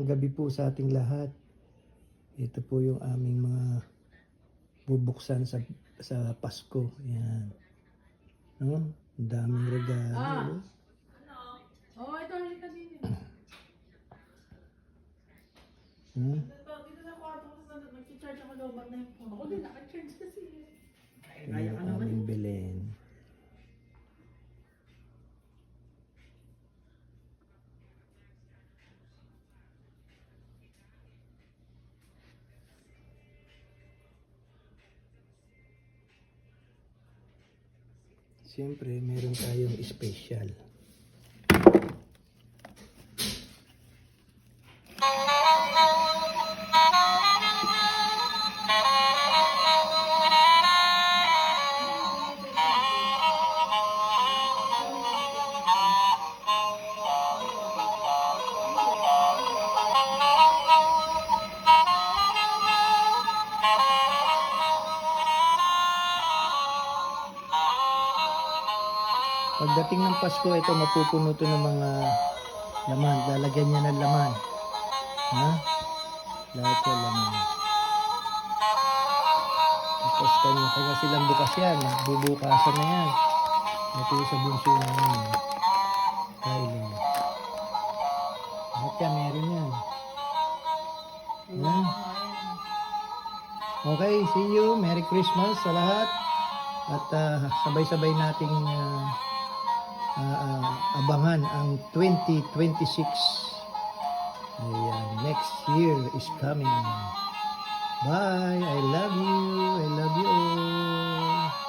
magandang gabi po sa ating lahat. Ito po yung aming mga bubuksan sa Pasko. Yan. No? Ang daming regalo. Oh, ito halika din. Dito sa kwarto ko sa nag-charge ako lobat na yung phone. Ako din, naka-charge kasi. Ito yung aming Belen. Siyempre, meron tayong special. Pagdating ng Pasko, ito mapupuno to ng mga laman. Lalagyan niya ng laman. Ha? Lahat yung laman. Tapos kanya silang bukas yan. Bubukasan na yan. Ito yung sa bunso namin. Kylie. Lahat yan, meron yan. Ha? Okay, see you. Merry Christmas sa lahat. At sabay-sabay nating abangan ang 2026. Ayan, next year is coming. Bye. I love you. I love you all.